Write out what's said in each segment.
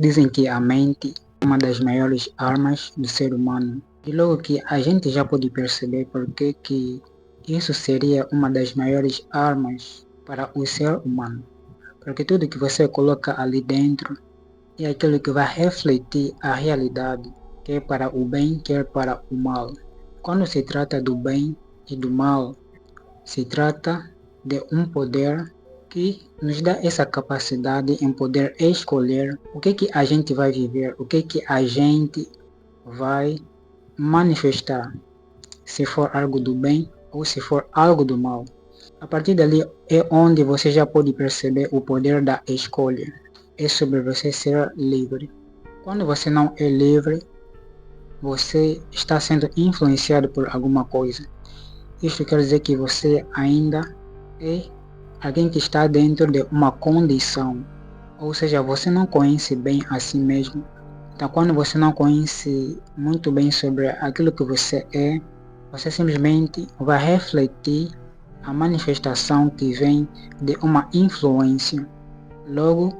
Dizem que a mente é uma das maiores armas do ser humano. E logo que a gente já pode perceber porque que isso seria uma das maiores armas para o ser humano. Porque tudo que você coloca ali dentro é aquilo que vai refletir a realidade, quer para o bem, quer para o mal. Quando se trata do bem e do mal, se trata de um poder que nos dá essa capacidade em poder escolher o que a gente vai viver, o que a gente vai manifestar, se for algo do bem ou se for algo do mal. A partir dali é onde você já pode perceber o poder da escolha. É sobre você ser livre. Quando você não é livre, você está sendo influenciado por alguma coisa. Isto quer dizer que você ainda é alguém que está dentro de uma condição, ou seja, você não conhece bem a si mesmo. Então, quando você não conhece muito bem sobre aquilo que você é, você simplesmente vai refletir a manifestação que vem de uma influência. Logo,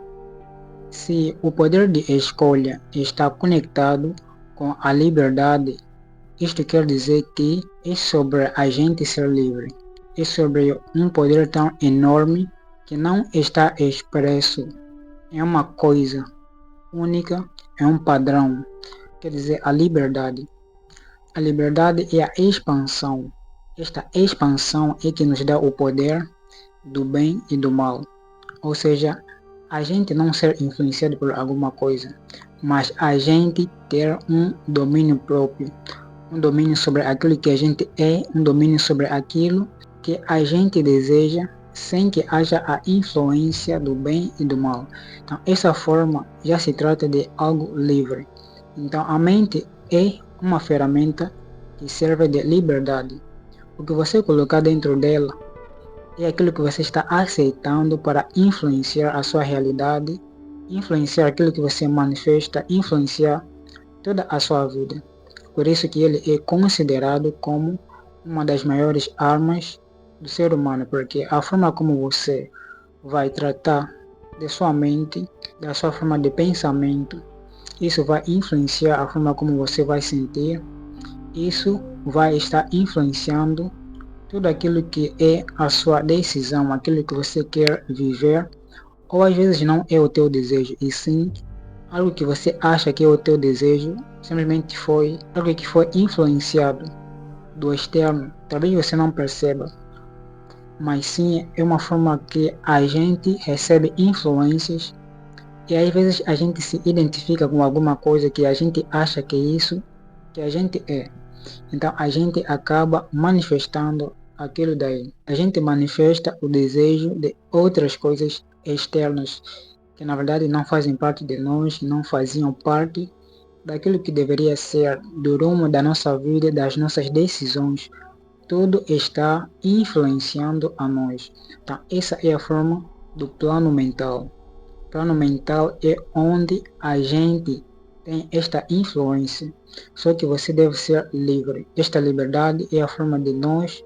se o poder de escolha está conectado com a liberdade, isto quer dizer que é sobre a gente ser livre. É sobre um poder tão enorme que não está expresso em uma coisa única, é um padrão. Quer dizer, a liberdade. A liberdade é a expansão. Esta expansão é que nos dá o poder do bem e do mal. Ou seja, a gente não ser influenciado por alguma coisa, mas a gente ter um domínio próprio, um domínio sobre aquilo que a gente é, um domínio sobre aquilo que a gente deseja, sem que haja a influência do bem e do mal. Então, essa forma já se trata de algo livre. Então, a mente é uma ferramenta que serve de liberdade. O que você colocar dentro dela é aquilo que você está aceitando para influenciar a sua realidade, influenciar aquilo que você manifesta, influenciar toda a sua vida. Por isso que ele é considerado como uma das maiores armas do ser humano, porque a forma como você vai tratar de sua mente, da sua forma de pensamento, isso vai influenciar a forma como você vai sentir, isso vai estar influenciando tudo aquilo que é a sua decisão, aquilo que você quer viver, ou às vezes não é o teu desejo, e sim algo que você acha que é o teu desejo, simplesmente foi algo que foi influenciado do externo. Talvez você não perceba, mas sim é uma forma que a gente recebe influências e às vezes a gente se identifica com alguma coisa que a gente acha que é isso que a gente é. Então a gente acaba manifestando aquilo daí. A gente manifesta o desejo de outras coisas externas que na verdade não fazem parte de nós, não faziam parte daquilo que deveria ser do rumo da nossa vida, das nossas decisões. Tudo está influenciando a nós. Então, essa é a forma do plano mental. O plano mental é onde a gente tem esta influência, só que você deve ser livre. Esta liberdade é a forma de nós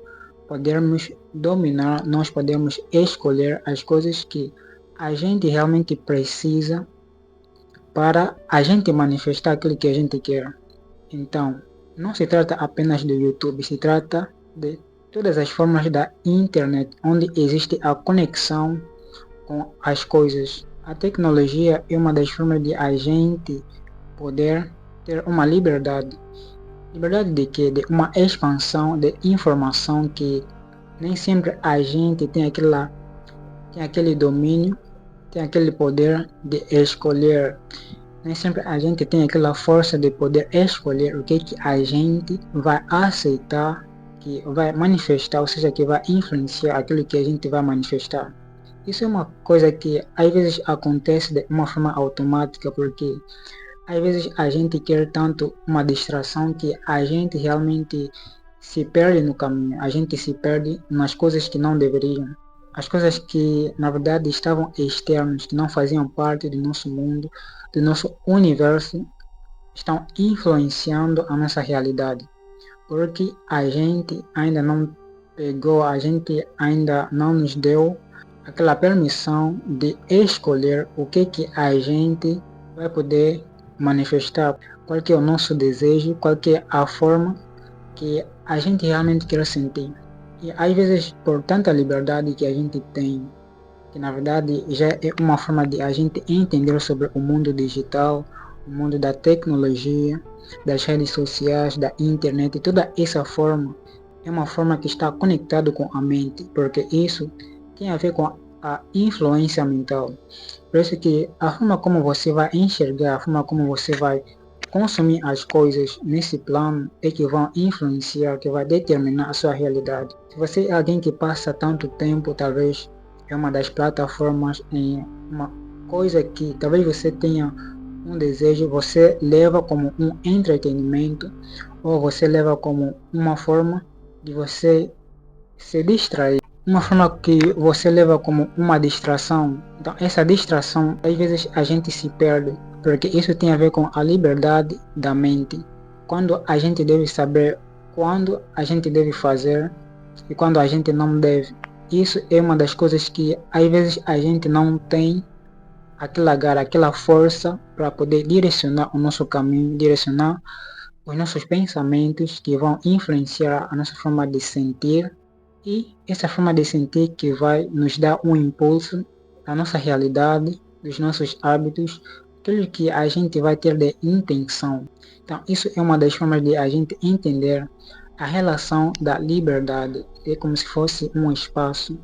podermos dominar, nós podemos escolher as coisas que a gente realmente precisa para a gente manifestar aquilo que a gente quer. Então, não se trata apenas do YouTube, se trata de todas as formas da internet, onde existe a conexão com as coisas. A tecnologia é uma das formas de a gente poder ter uma liberdade. Liberdade de quê? De uma expansão de informação que nem sempre a gente tem aquele domínio, tem aquele poder de escolher. Nem sempre a gente tem aquela força de poder escolher o que a gente vai aceitar, que vai manifestar, ou seja, que vai influenciar aquilo que a gente vai manifestar. Isso é uma coisa que às vezes acontece de uma forma automática, porque às vezes a gente quer tanto uma distração que a gente realmente se perde no caminho, a gente se perde nas coisas que não deveriam. As coisas que na verdade estavam externas, que não faziam parte do nosso mundo, do nosso universo, estão influenciando a nossa realidade. Porque a gente ainda não pegou, a gente ainda não nos deu aquela permissão de escolher o que a gente vai manifestar, o que a gente vai vai poder manifestar qual que é o nosso desejo, qual que é a forma que a gente realmente quer sentir. E às vezes, por tanta liberdade que a gente tem, que na verdade já é uma forma de a gente entender sobre o mundo digital, o mundo da tecnologia, das redes sociais, da internet, e toda essa forma é uma forma que está conectado com a mente, porque isso tem a ver com a influência mental. Por isso que a forma como você vai enxergar, a forma como você vai consumir as coisas nesse plano é que vão influenciar, que vai determinar a sua realidade. Se você é alguém que passa tanto tempo, talvez é uma das plataformas em uma coisa que talvez você tenha um desejo, você leva como um entretenimento ou você leva como uma forma de você se distrair, uma forma que você leva como uma distração. Então, essa distração, às vezes a gente se perde, porque isso tem a ver com a liberdade da mente. Quando a gente deve saber quando a gente deve fazer e quando a gente não deve. Isso é uma das coisas que às vezes a gente não tem aquela garra, aquela força para poder direcionar o nosso caminho, direcionar os nossos pensamentos que vão influenciar a nossa forma de sentir e essa forma de sentir que vai nos dar um impulso da nossa realidade, dos nossos hábitos, aquilo que a gente vai ter de intenção. Então, isso é uma das formas de a gente entender a relação da liberdade. É como se fosse um espaço.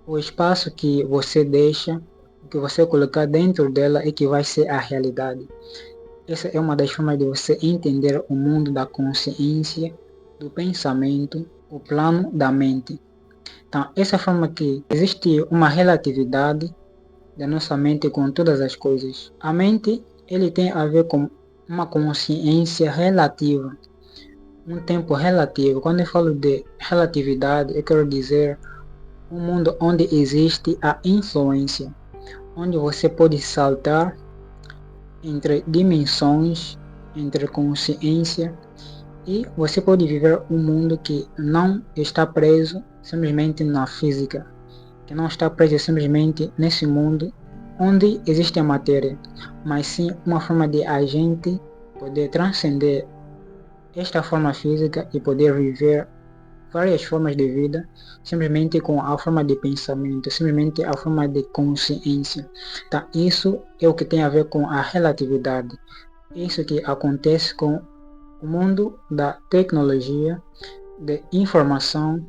O espaço que você deixa, o que você colocar dentro dela é que vai ser a realidade. Essa é uma das formas de você entender o mundo da consciência, do pensamento, o plano da mente. Então, essa forma que existe uma relatividade da nossa mente com todas as coisas. A mente, ele tem a ver com uma consciência relativa, um tempo relativo. Quando eu falo de relatividade, eu quero dizer um mundo onde existe a influência, onde você pode saltar entre dimensões, entre consciência, e você pode viver um mundo que não está preso simplesmente na física, que não está preso simplesmente nesse mundo onde existe a matéria, mas sim uma forma de a gente poder transcender esta forma física e poder viver várias formas de vida, simplesmente com a forma de pensamento, simplesmente a forma de consciência. Então, isso é o que tem a ver com a relatividade. Isso que acontece com o mundo da tecnologia, de informação,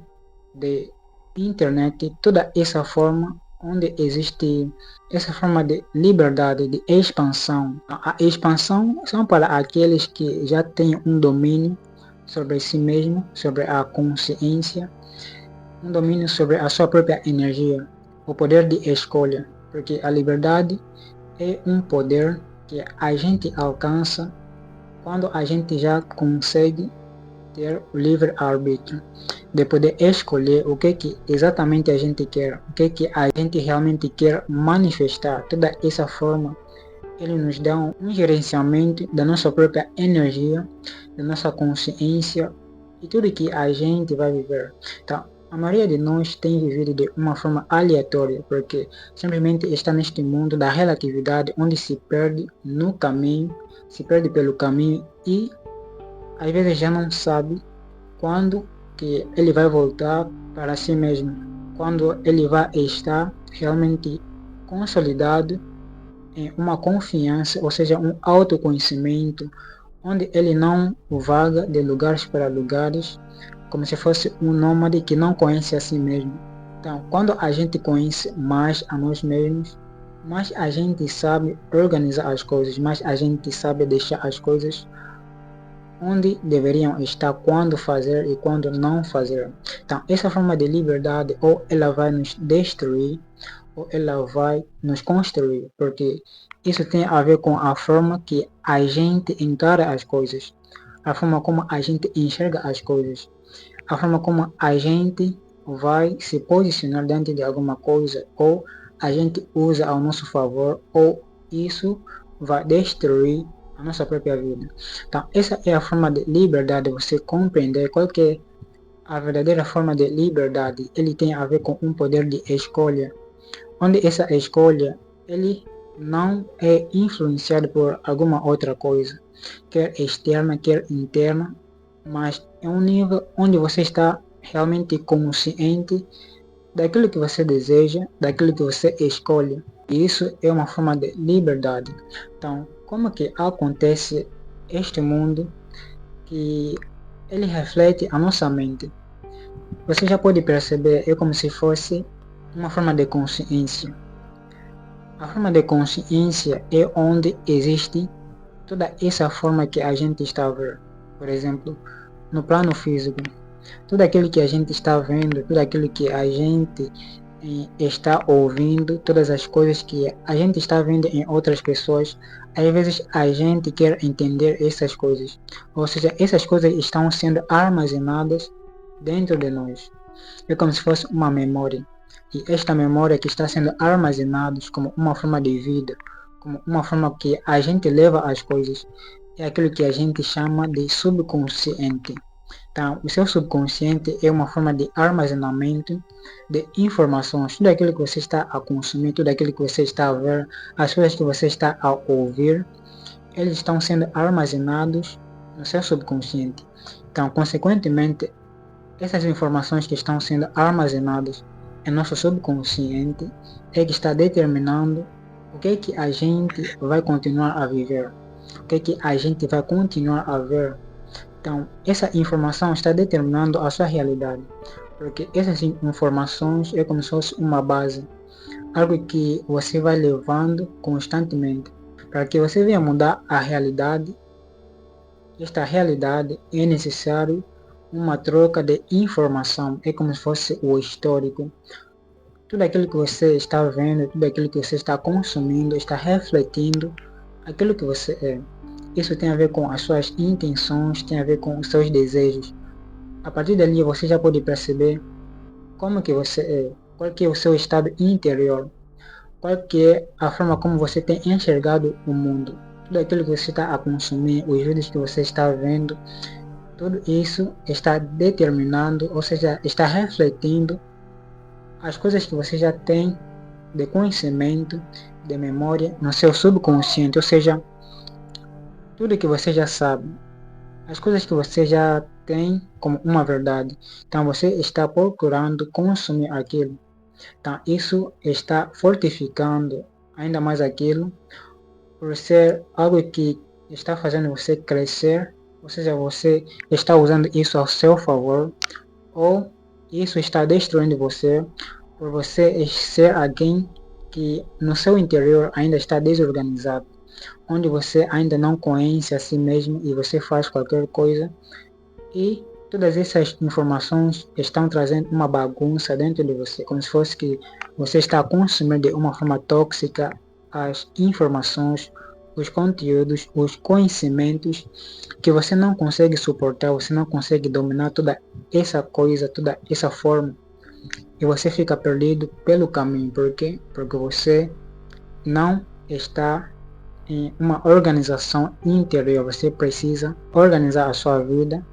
de internet, toda essa forma onde existe essa forma de liberdade, de expansão. A expansão são para aqueles que já têm um domínio sobre si mesmo, sobre a consciência, um domínio sobre a sua própria energia, o poder de escolha, porque a liberdade é um poder que a gente alcança quando a gente já consegue ter o livre-arbítrio, de poder escolher o que exatamente a gente quer, o que a gente realmente quer manifestar. Toda essa forma, ele nos dá um gerenciamento da nossa própria energia, da nossa consciência e tudo que a gente vai viver. Então, a maioria de nós tem vivido de uma forma aleatória, porque simplesmente está neste mundo da relatividade, onde se perde no caminho, se perde pelo caminho e às vezes já não sabe quando que ele vai voltar para si mesmo, quando ele vai estar realmente consolidado em uma confiança, ou seja, um autoconhecimento, onde ele não vaga de lugares para lugares, como se fosse um nômade que não conhece a si mesmo. Então, quando a gente conhece mais a nós mesmos, mais a gente sabe organizar as coisas, mais a gente sabe deixar as coisas onde deveriam estar, quando fazer e quando não fazer. Então, essa forma de liberdade, ou ela vai nos destruir, ou ela vai nos construir, porque isso tem a ver com a forma que a gente encara as coisas, a forma como a gente enxerga as coisas, a forma como a gente vai se posicionar diante de alguma coisa, ou a gente usa ao nosso favor, ou isso vai destruir a nossa própria vida. Então, essa é a forma de liberdade, você compreender qual que é a verdadeira forma de liberdade. Ele tem a ver com um poder de escolha, onde essa escolha, ele não é influenciado por alguma outra coisa, quer externa, quer interna, mas é um nível onde você está realmente consciente daquilo que você deseja, daquilo que você escolhe. E isso é uma forma de liberdade. Então, como que acontece este mundo que ele reflete a nossa mente? Você já pode perceber, é como se fosse uma forma de consciência. A forma de consciência é onde existe toda essa forma que a gente está a ver. Por exemplo, no plano físico, tudo aquilo que a gente está vendo, tudo aquilo que a gente está ouvindo, todas as coisas que a gente está vendo em outras pessoas, às vezes a gente quer entender essas coisas. Ou seja, essas coisas estão sendo armazenadas dentro de nós. É como se fosse uma memória. E esta memória que está sendo armazenada como uma forma de vida, como uma forma que a gente leva as coisas, é aquilo que a gente chama de subconsciente. Então, o seu subconsciente é uma forma de armazenamento de informações. Tudo aquilo que você está a consumir, tudo aquilo que você está a ver, as coisas que você está a ouvir, eles estão sendo armazenados no seu subconsciente. Então, consequentemente, essas informações que estão sendo armazenadas em nosso subconsciente é que está determinando o que é que a gente vai continuar a viver, o que é que a gente vai continuar a ver. Então, essa informação está determinando a sua realidade, porque essas informações é como se fosse uma base, algo que você vai levando constantemente. Para que você venha mudar a realidade, esta realidade é necessário uma troca de informação, é como se fosse o histórico. Tudo aquilo que você está vendo, tudo aquilo que você está consumindo, está refletindo aquilo que você é. Isso tem a ver com as suas intenções, tem a ver com os seus desejos. A partir dali você já pode perceber como que você é, qual que é o seu estado interior, qual que é a forma como você tem enxergado o mundo. Tudo aquilo que você está a consumir, os vídeos que você está vendo, tudo isso está determinando, ou seja, está refletindo as coisas que você já tem de conhecimento, de memória no seu subconsciente, ou seja, tudo que você já sabe, as coisas que você já tem como uma verdade. Então você está procurando consumir aquilo. Então isso está fortificando ainda mais aquilo, por ser algo que está fazendo você crescer, ou seja, você está usando isso ao seu favor, ou isso está destruindo você, por você ser alguém que no seu interior ainda está desorganizado, onde você ainda não conhece a si mesmo e você faz qualquer coisa e todas essas informações estão trazendo uma bagunça dentro de você, como se fosse que você está consumindo de uma forma tóxica as informações, os conteúdos, os conhecimentos que você não consegue suportar, você não consegue dominar toda essa coisa, toda essa forma e você fica perdido pelo caminho. Por quê? Porque você não está em uma organização interior. Você precisa organizar a sua vida.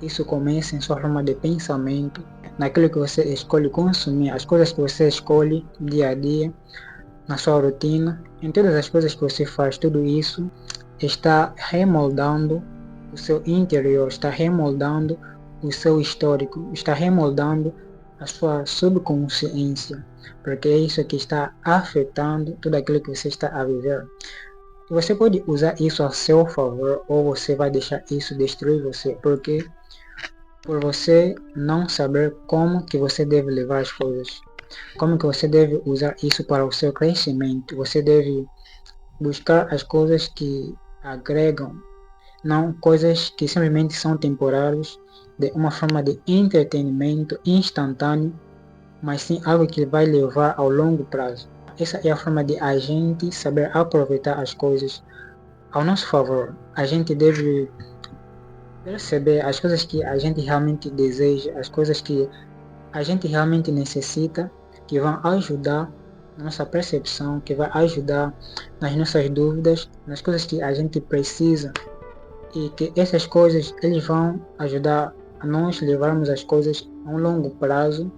Isso começa em sua forma de pensamento, naquilo que você escolhe consumir, as coisas que você escolhe dia a dia, na sua rotina, em todas as coisas que você faz. Tudo isso está remoldando o seu interior, está remoldando o seu histórico, está remoldando a sua subconsciência, porque é isso que está afetando tudo aquilo que você está a viver. E você pode usar isso a seu favor ou você vai deixar isso destruir você, porque por você não saber como que você deve levar as coisas, como que você deve usar isso para o seu crescimento. Você deve buscar as coisas que agregam, não coisas que simplesmente são temporárias, de uma forma de entretenimento instantâneo, mas sim algo que vai levar ao longo prazo. Essa é a forma de a gente saber aproveitar as coisas ao nosso favor. A gente deve perceber as coisas que a gente realmente deseja, as coisas que a gente realmente necessita, que vão ajudar na nossa percepção, que vai ajudar nas nossas dúvidas, nas coisas que a gente precisa e que essas coisas eles vão ajudar a nós levarmos as coisas a um longo prazo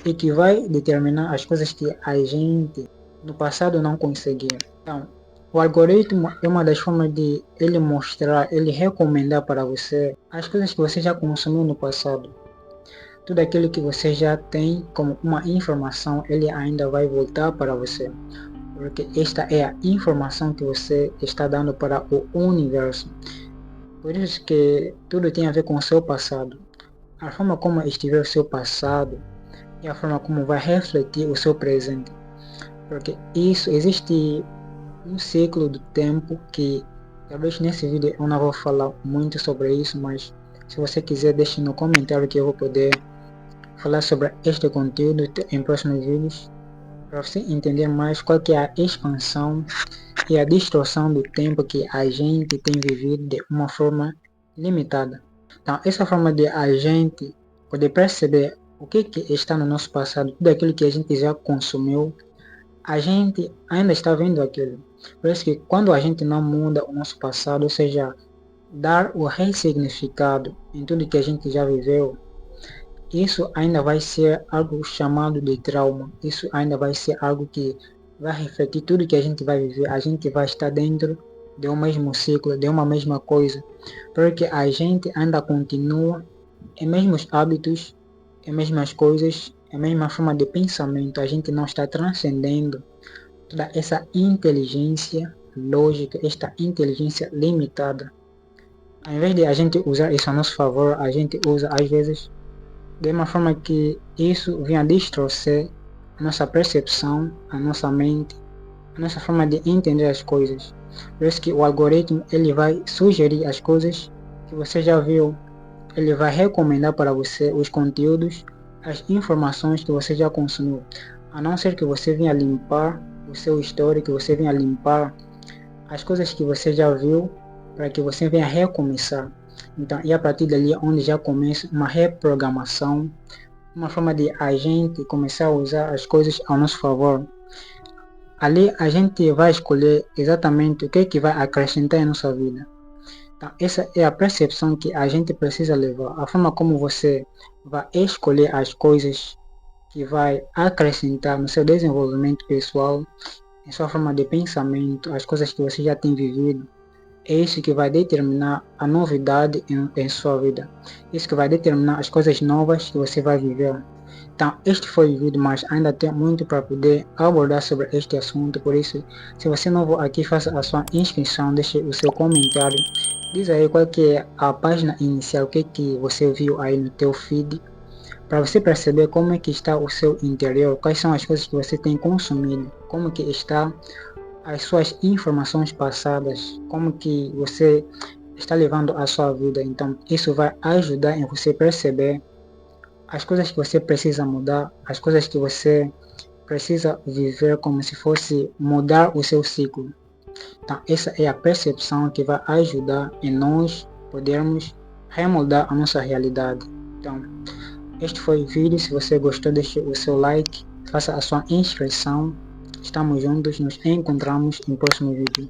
e que vai determinar as coisas que a gente no passado não conseguia. Então, o algoritmo é uma das formas de ele mostrar, ele recomendar para você as coisas que você já consumiu no passado. Tudo aquilo que você já tem como uma informação, ele ainda vai voltar para você. Porque esta é a informação que você está dando para o universo. Por isso que tudo tem a ver com o seu passado. A forma como estiver o seu passado é a forma como vai refletir o seu presente. Porque isso existe um ciclo do tempo que talvez nesse vídeo eu não vou falar muito sobre isso, mas se você quiser deixe no comentário que eu vou poder falar sobre este conteúdo em próximos vídeos, para você entender mais qual que é a expansão e a distorção do tempo que a gente tem vivido de uma forma limitada. Então, essa forma de a gente poder perceber o que está no nosso passado, tudo aquilo que a gente já consumiu, a gente ainda está vendo aquilo. Por isso que quando a gente não muda o nosso passado, ou seja, dar o ressignificado em tudo que a gente já viveu, isso ainda vai ser algo chamado de trauma. Isso ainda vai ser algo que vai refletir tudo que a gente vai viver. A gente vai estar dentro de um mesmo ciclo, de uma mesma coisa. Porque a gente ainda continua em mesmos hábitos, em mesmas coisas, em mesma forma de pensamento. A gente não está transcendendo toda essa inteligência lógica, esta inteligência limitada. Ao invés de a gente usar isso a nosso favor, a gente usa às vezes de uma forma que isso venha distorcer a nossa percepção, a nossa mente, a nossa forma de entender as coisas. Por isso que o algoritmo ele vai sugerir as coisas que você já viu, ele vai recomendar para você os conteúdos, as informações que você já consumiu, a não ser que você venha limpar o seu histórico, que você venha limpar as coisas que você já viu, para que você venha recomeçar. Então, e a partir dali onde já começa uma reprogramação, uma forma de a gente começar a usar as coisas ao nosso favor. Ali a gente vai escolher exatamente o que vai acrescentar em nossa vida. Então, essa é a percepção que a gente precisa levar. A forma como você vai escolher as coisas que vai acrescentar no seu desenvolvimento pessoal, em sua forma de pensamento, as coisas que você já tem vivido. É isso que vai determinar a novidade em sua vida. Isso que vai determinar as coisas novas que você vai viver. Então, este foi o vídeo, mas ainda tem muito para poder abordar sobre este assunto. Por isso, se você é novo aqui, faça a sua inscrição, deixe o seu comentário. Diz aí qual que é a página inicial, o que você viu aí no teu feed. Para você perceber como é que está o seu interior, quais são as coisas que você tem consumido, como que está as suas informações passadas, como que você está levando a sua vida. Então, isso vai ajudar em você perceber as coisas que você precisa mudar, as coisas que você precisa viver como se fosse mudar o seu ciclo. Então, essa é a percepção que vai ajudar em nós podermos remoldar a nossa realidade. Então, este foi o vídeo. Se você gostou, deixe o seu like, faça a sua inscrição. Estamos juntos, nos encontramos em próximo vídeo.